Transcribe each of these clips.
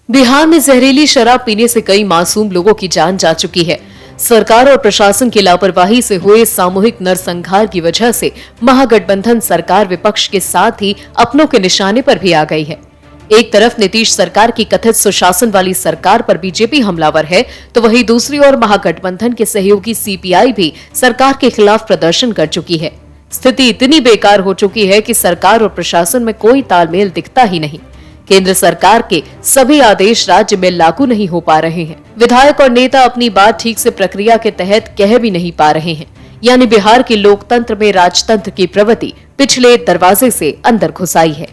बिहार में जहरीली शराब पीने से कई मासूम लोगों की जान जा चुकी है। सरकार और प्रशासन की लापरवाही से हुए सामूहिक नरसंहार की वजह से महागठबंधन सरकार विपक्ष के साथ ही अपनों के निशाने पर भी आ गई है। एक तरफ नीतीश सरकार की कथित सुशासन वाली सरकार पर बीजेपी हमलावर है, तो वहीं दूसरी ओर महागठबंधन के सहयोगी सीपीआई भी सरकार के खिलाफ प्रदर्शन कर चुकी है। स्थिति इतनी बेकार हो चुकी है कि सरकार और प्रशासन में कोई तालमेल दिखता ही नहीं। केंद्र सरकार के सभी आदेश राज्य में लागू नहीं हो पा रहे हैं। विधायक और नेता अपनी बात ठीक से प्रक्रिया के तहत कह भी नहीं पा रहे हैं। यानी बिहार के लोकतंत्र में राजतंत्र की प्रवृत्ति पिछले दरवाजे से अंदर घुस आई है।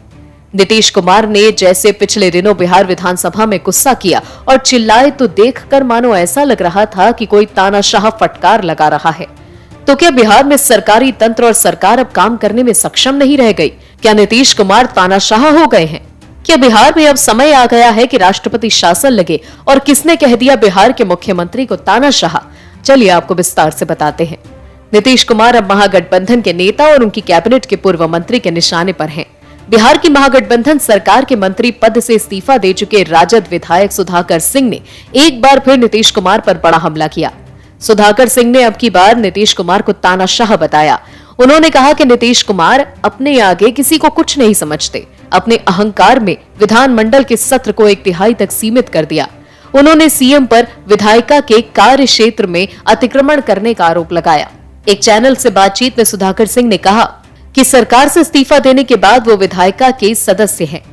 नीतीश कुमार ने जैसे पिछले दिनों बिहार विधानसभा में गुस्सा किया और चिल्लाए, तो देखकर मानो ऐसा लग रहा था कि कोई तानाशाह फटकार लगा रहा है। तो क्या बिहार में सरकारी तंत्र और सरकार अब काम करने में सक्षम नहीं रह गई? क्या नीतीश कुमार तानाशाह हो गए हैं? क्या बिहार में अब समय आ गया है कि राष्ट्रपति शासन लगे? और किसने कह दिया बिहार के मुख्यमंत्री को तानाशाह? चलिए आपको विस्तार से बताते हैं। नीतीश कुमार अब महागठबंधन के नेता और उनकी कैबिनेट के पूर्व मंत्री के निशाने पर हैं। बिहार की महागठबंधन सरकार के मंत्री पद से इस्तीफा दे चुके राजद विधायक सुधाकर सिंह ने एक बार फिर नीतीश कुमार पर बड़ा हमला किया। सुधाकर सिंह ने अब की बार नीतीश कुमार को तानाशाह बताया। उन्होंने कहा कि नीतीश कुमार अपने आगे किसी को कुछ नहीं समझते। अपने अहंकार में विधानमंडल के सत्र को 1/3 तक सीमित कर दिया। उन्होंने सीएम पर विधायिका के कार्य क्षेत्र में अतिक्रमण करने का आरोप लगाया। एक चैनल से बातचीत में सुधाकर सिंह ने कहा कि सरकार से इस्तीफा देने के बाद वो विधायिका के सदस्य हैं।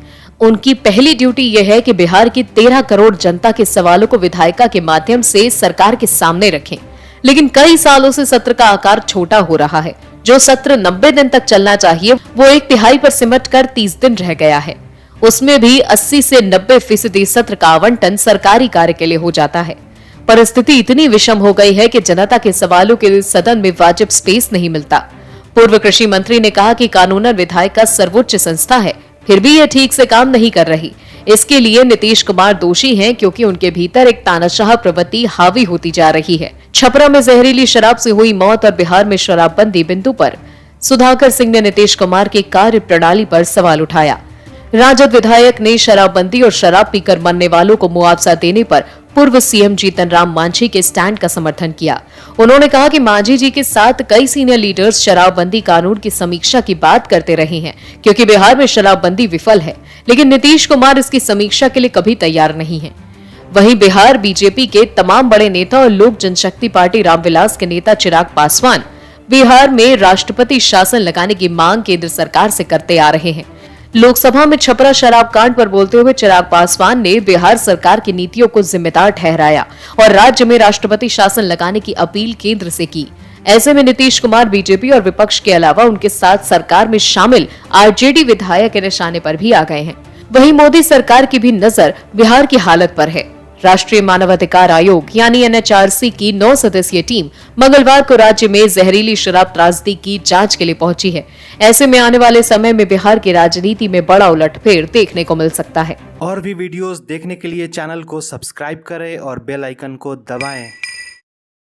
उनकी पहली ड्यूटी यह है कि बिहार की 13 करोड़ जनता के सवालों को विधायिका के माध्यम से सरकार के सामने रखें। लेकिन कई सालों से सत्र का आकार छोटा हो रहा है। जो सत्र 90 दिन तक चलना चाहिए वो 1/3 पर सिमट कर 30 दिन रह गया है। उसमें भी 80 से 90% सत्र का आवंटन सरकारी कार्य के लिए हो जाता है। परिस्थिति इतनी विषम हो गई है कि जनता के सवालों के लिए सदन में वाजिब स्पेस नहीं मिलता। पूर्व कृषि मंत्री ने कहा कि कानूनन विधायिका सर्वोच्च संस्था है, फिर भी यह ठीक से काम नहीं कर रही। इसके लिए नीतीश कुमार दोषी हैं, क्योंकि उनके भीतर एक तानाशाह प्रवृत्ति हावी होती जा रही है। छपरा में जहरीली शराब से हुई मौत और बिहार में शराबबंदी बिंदु पर सुधाकर सिंह ने नीतीश कुमार की कार्य प्रणाली पर सवाल उठाया। राजद विधायक ने शराबबंदी और शराब पीकर मरने वालों को मुआवजा देने पर पूर्व सीएम जीतन राम मांझी के स्टैंड का समर्थन किया। उन्होंने कहा कि मांझी जी के साथ कई सीनियर लीडर्स शराबबंदी कानून की समीक्षा की बात करते रहे हैं, क्योंकि बिहार में शराबबंदी विफल है। लेकिन नीतीश कुमार इसकी समीक्षा के लिए कभी तैयार नहीं है। वहीं बिहार बीजेपी के तमाम बड़े नेता और लोक जनशक्ति पार्टी रामविलास के नेता चिराग पासवान बिहार में राष्ट्रपति शासन लगाने की मांग केंद्र सरकार से करते आ रहे हैं। लोकसभा में छपरा शराब कांड पर बोलते हुए चिराग पासवान ने बिहार सरकार की नीतियों को जिम्मेदार ठहराया और राज्य में राष्ट्रपति शासन लगाने की अपील केंद्र से की। ऐसे में नीतीश कुमार बीजेपी और विपक्ष के अलावा उनके साथ सरकार में शामिल आरजेडी विधायक के निशाने पर भी आ गए हैं। वहीं मोदी सरकार की भी नजर बिहार की हालत पर है। राष्ट्रीय मानवाधिकार आयोग यानी एनएचआरसी की 9 सदस्यीय टीम मंगलवार को राज्य में जहरीली शराब त्रासदी की जांच के लिए पहुंची है। ऐसे में आने वाले समय में बिहार की राजनीति में बड़ा उलटफेर देखने को मिल सकता है। और भी वीडियोस देखने के लिए चैनल को सब्सक्राइब करें और बेल आइकन को दबाएं।